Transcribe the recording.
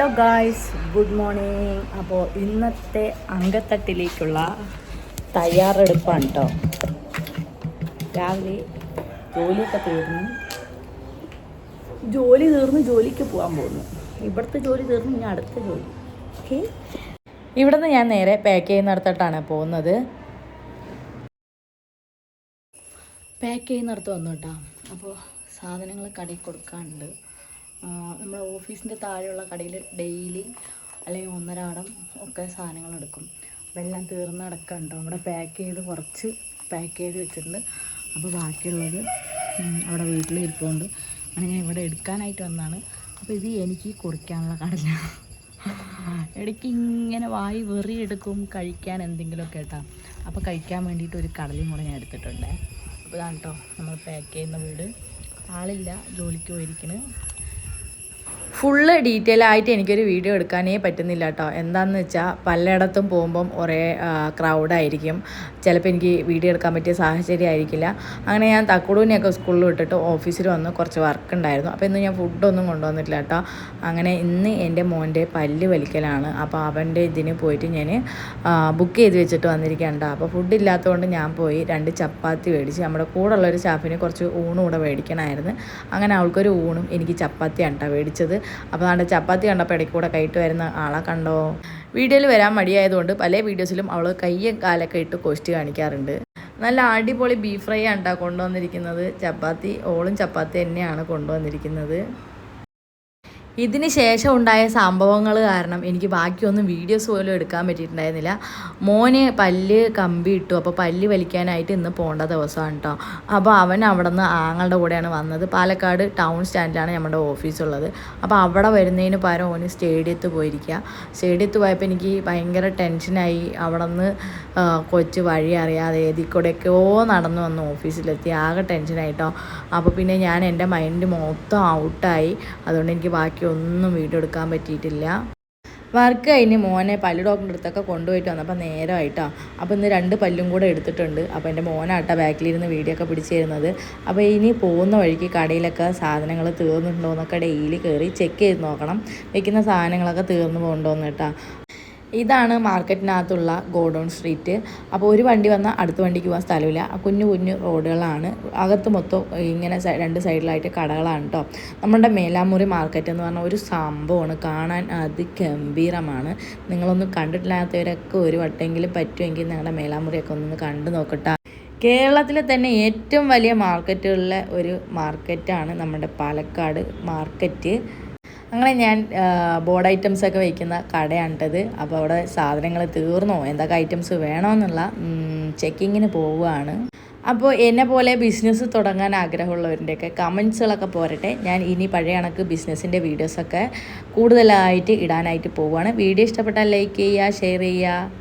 Hello guys, good morning. അപ്പോൾ ഇന്നത്തെ അങ്കത്തട്ടിലേക്കുള്ള തയ്യാറെടുപ്പാണ് കേട്ടോ. രാവിലെ ജോലിയൊക്കെ തീർന്ന് ജോലിക്ക് പോകാൻ പോകുന്നു. ഇവിടുത്തെ ജോലി തീർന്ന് ഇനി അടുത്ത ജോലി. ഓക്കെ, ഇവിടുന്ന് ഞാൻ നേരെ പാക്ക് ചെയ്യുന്നിടത്തോട്ടാണ് പോകുന്നത്. പാക്ക് ചെയ്യുന്നിടത്ത് വന്നു കേട്ടോ. അപ്പോൾ സാധനങ്ങൾ കടയിൽ കൊടുക്കാനുണ്ട്. നമ്മുടെ ഓഫീസിൻ്റെ താഴെയുള്ള കടയിൽ ഡെയിലി അല്ലെങ്കിൽ ഒന്നരാടം ഒക്കെ സാധനങ്ങൾ എടുക്കും. അപ്പോൾ എല്ലാം തീർന്ന് കിടക്കാനുണ്ടോ. അവിടെ കുറച്ച് പാക്ക് ചെയ്ത് വെച്ചിട്ടുണ്ട്. അപ്പോൾ ബാക്കിയുള്ളത് അവിടെ വീട്ടിൽ ഇരിപ്പുണ്ട്. അങ്ങനെ ഞാൻ ഇവിടെ എടുക്കാനായിട്ട് വന്നതാണ്. അപ്പോൾ ഇത് എനിക്ക് കുറിക്കാനുള്ള കടല. ഇടയ്ക്ക് ഇങ്ങനെ വായി വെറി എടുക്കും കഴിക്കാൻ എന്തെങ്കിലുമൊക്കെ കേട്ടോ. അപ്പോൾ കഴിക്കാൻ വേണ്ടിയിട്ട് ഒരു കടലയും കൂടെ ഞാൻ എടുത്തിട്ടുണ്ട്. അപ്പോൾ ഇതാണ് കേട്ടോ നമ്മൾ പാക്ക് ചെയ്യുന്ന വീട്. ആളില്ല, ജോലിക്ക് പോയിരിക്കുന്നത്. ഫുള്ള് ഡീറ്റെയിൽ ആയിട്ട് എനിക്കൊരു വീഡിയോ എടുക്കാനേ പറ്റുന്നില്ല കേട്ടോ. എന്താണെന്ന് വെച്ചാൽ പലയിടത്തും പോകുമ്പം ഒരേ ക്രൗഡായിരിക്കും. ചിലപ്പോൾ എനിക്ക് വീഡിയോ എടുക്കാൻ പറ്റിയ സാഹചര്യം ആയിരിക്കില്ല. അങ്ങനെ ഞാൻ തക്കുടൂനെയൊക്കെ സ്കൂളിൽ വിട്ടിട്ട് ഓഫീസിൽ വന്ന് കുറച്ച് വർക്ക് ഉണ്ടായിരുന്നു. അപ്പോൾ ഇന്ന് ഞാൻ ഫുഡൊന്നും കൊണ്ടുവന്നിട്ടില്ല കേട്ടോ. അങ്ങനെ ഇന്ന് എൻ്റെ മോൻ്റെ പല്ല് വലിക്കലാണ്. അപ്പോൾ അവൻ്റെ ഇതിന് പോയിട്ട് ഞാൻ ബുക്ക് ചെയ്ത് വെച്ചിട്ട് വന്നിരിക്കുകയാണ്. അപ്പോൾ ഫുഡില്ലാത്തതുകൊണ്ട് ഞാൻ പോയി 2 ചപ്പാത്തി മേടിച്ച്. നമ്മുടെ കൂടെ ഉള്ളൊരു സ്റ്റാഫിന് കുറച്ച് ഊണും കൂടെ മേടിക്കണമായിരുന്നു. അങ്ങനെ അവൾക്കൊരു ഊണും എനിക്ക് ചപ്പാത്തിയാണ് കേട്ടോ മേടിച്ചത്. അപ്പോൾ നമ്മുടെ ചപ്പാത്തി കണ്ടപ്പോൾ ഇടയ്ക്ക് കൂടെ കയറ്റ് വരുന്ന ആളെ കണ്ടോ. വീഡിയോയിൽ വരാൻ മടിയായതുകൊണ്ട് പല വീഡിയോസിലും അവൾ കയ്യും കാലൊക്കെ ഇട്ട് കോസ്റ്റ് കാണിക്കാറുണ്ട്. നല്ല അടിപൊളി ബീഫ് ഫ്രൈ ആണ് കേട്ടോ കൊണ്ടുവന്നിരിക്കുന്നത്. ഓളും ചപ്പാത്തി തന്നെയാണ് കൊണ്ടുവന്നിരിക്കുന്നത്. ഇതിന് ശേഷം ഉണ്ടായ സംഭവങ്ങൾ കാരണം എനിക്ക് ബാക്കിയൊന്നും വീഡിയോസ് പോലും എടുക്കാൻ പറ്റിയിട്ടുണ്ടായിരുന്നില്ല. മോന് പല്ല് കമ്പി ഇട്ടു. അപ്പോൾ പല്ല് വലിക്കാനായിട്ട് ഇന്ന് പോകേണ്ട ദിവസമാണ് കേട്ടോ. അപ്പോൾ അവൻ അവിടെ നിന്ന് ആങ്ങളുടെ കൂടെയാണ് വന്നത്. പാലക്കാട് ടൗൺ സ്റ്റാൻഡിലാണ് നമ്മുടെ ഓഫീസുള്ളത്. അപ്പോൾ അവിടെ വരുന്നതിന് പകരം ഓന് സ്റ്റേഡിയത്തിൽ പോയിരിക്കുക. സ്റ്റേഡിയത്തിൽ പോയപ്പോൾ എനിക്ക് ഭയങ്കര ടെൻഷനായി. അവിടെ നിന്ന് കൊച്ച് വഴി അറിയാതെ ഏതിക്കൂടെയൊക്കെയോ നടന്നു വന്ന് ഓഫീസിലെത്തി. ആകെ ടെൻഷനായിട്ടോ. അപ്പോൾ പിന്നെ ഞാൻ എൻ്റെ മൈൻഡ് മൊത്തം ഔട്ടായി. അതുകൊണ്ട് എനിക്ക് ഒന്നും വീഡിയോ എടുക്കാൻ പറ്റിയിട്ടില്ല. വർക്ക് കഴിഞ്ഞ് മോനെ പല്ല് ഡോക്ടറിൻ്റെ അടുത്തൊക്കെ കൊണ്ടുപോയിട്ട് വന്നപ്പോൾ നേരമായിട്ടോ. അപ്പോൾ ഇന്ന് 2 പല്ലും കൂടെ എടുത്തിട്ടുണ്ട്. അപ്പോൾ എൻ്റെ മോനാട്ടോ ബാക്കിലിരുന്ന് വീഡിയോ ഒക്കെ പിടിച്ച് തരുന്നത്. അപ്പോൾ ഇനി പോകുന്ന വഴിക്ക് കടയിലൊക്കെ സാധനങ്ങൾ തീർന്നിട്ടുണ്ടോ എന്നൊക്കെ ഡെയിലി കയറി ചെക്ക് ചെയ്ത് നോക്കണം. വെക്കുന്ന സാധനങ്ങളൊക്കെ തീർന്നു പോകുന്നുണ്ടോയെന്ന് കേട്ടോ. ഇതാണ് മാർക്കറ്റിനകത്തുള്ള ഗോഡൗൺ സ്ട്രീറ്റ്. അപ്പോൾ ഒരു വണ്ടി വന്നാൽ അടുത്ത വണ്ടിക്ക് പോകാൻ സ്ഥലമില്ല. കുഞ്ഞു കുഞ്ഞു റോഡുകളാണ്. അകത്ത് മൊത്തം ഇങ്ങനെ 2 സൈഡിലായിട്ട് കടകളാണ് കേട്ടോ. നമ്മുടെ മേലാമുറി മാർക്കറ്റ് എന്ന് പറഞ്ഞാൽ ഒരു സംഭവമാണ്. കാണാൻ അതിഗംഭീരമാണ്. നിങ്ങളൊന്നും കണ്ടിട്ടില്ലാത്തവരൊക്കെ ഒരു വട്ടെങ്കിലും പറ്റുമെങ്കിൽ നിങ്ങളുടെ മേലാമുറിയൊക്കെ ഒന്ന് കണ്ടു നോക്കട്ടെ. കേരളത്തിലെ തന്നെ ഏറ്റവും വലിയ മാർക്കറ്റുകളിലെ ഒരു മാർക്കറ്റാണ് നമ്മുടെ പാലക്കാട് മാർക്കറ്റ്. അങ്ങനെ ഞാൻ ബോർഡ് ഐറ്റംസൊക്കെ വയ്ക്കുന്ന കടയാണിട്ടത്. അപ്പോൾ അവിടെ സാധനങ്ങൾ തീർന്നോ, എന്തൊക്കെ ഐറ്റംസ് വേണമെന്നുള്ള ചെക്കിങ്ങിന് പോവുകയാണ്. അപ്പോൾ എന്നെ പോലെ ബിസിനസ് തുടങ്ങാൻ ആഗ്രഹമുള്ളവരുടെയൊക്കെ കമൻസുകളൊക്കെ പോരട്ടെ. ഞാൻ ഇനി പഴയ കണക്ക് ബിസിനസ്സിൻ്റെ വീഡിയോസൊക്കെ കൂടുതലായിട്ട് ഇടാനായിട്ട് പോവുകയാണ്. വീഡിയോ ഇഷ്ടപ്പെട്ടാൽ ലൈക്ക് ചെയ്യുക, ഷെയർ ചെയ്യുക.